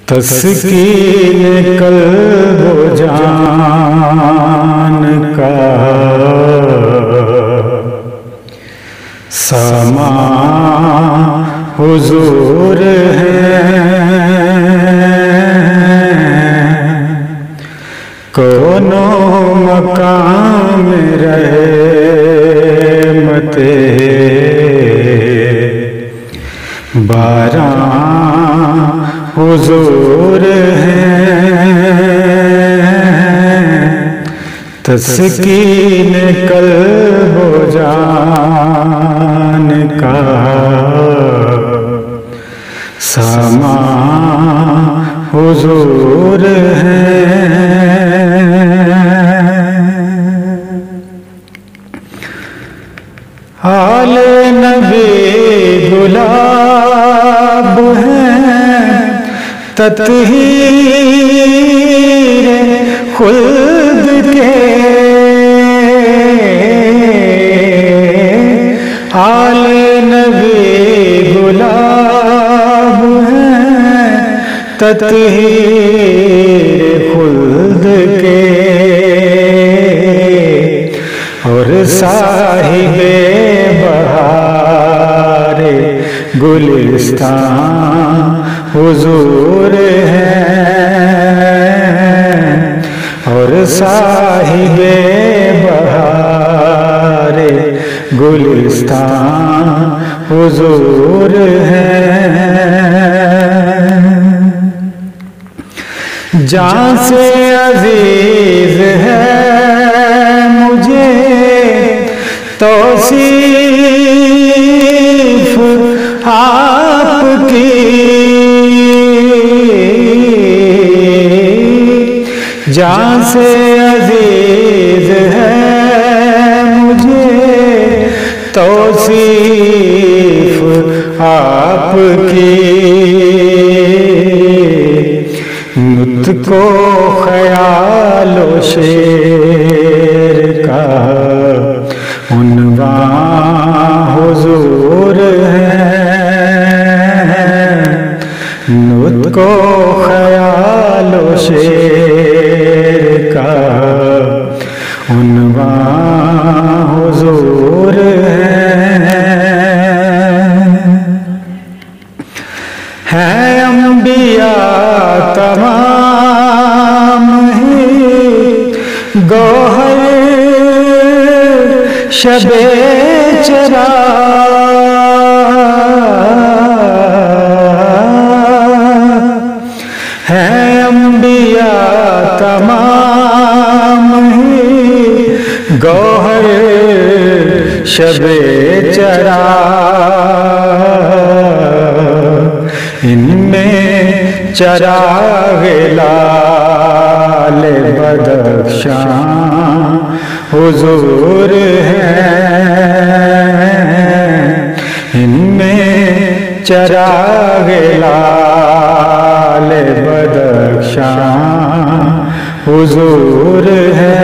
تسکین قلب و جان کا ساما حضور ہے، کونوں مقام رحمت باراں حضور ہے، تسکین قلب و جان کا ساما حضور ہے۔ آل نبی گلاب ہے، تطہیر خلد کے، آل نبی گلاب ہے، تطہیر خلد کے، اور صاحب بہار گلستان حضور ہے، اور صاحب بہار گلستان حضور ہے۔ جان سے عزیز ہے مجھے توصیف آپ کی، جان سے عزیز ہے مجھے توصیف آپ کی، نطق و خیال و شعر کا عنوان حضور ہے، نطق و خیال و شعر کا عنوان حضور ہے۔ انبیاء تمام ہی گوہر شب چرا، ہے انبیاء تمام ہی گوہر شب چرا، ان میں چراغ لال بدخشاں حضور ہے، ان میں چراغ لال بدخشاں حضور ہے۔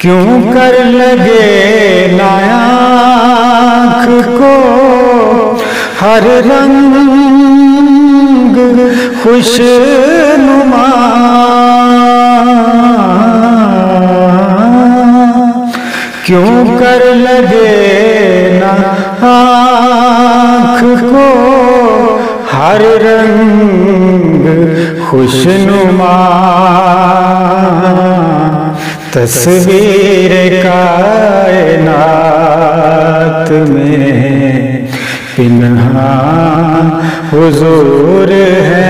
کیوں کر لگے نا آنکھ کو ہر رنگ خوش نما، کیوں کر لگے نا آنکھ کو ہر رنگ خوش نما، تصویر کائنات میں پنہاں حضور ہے،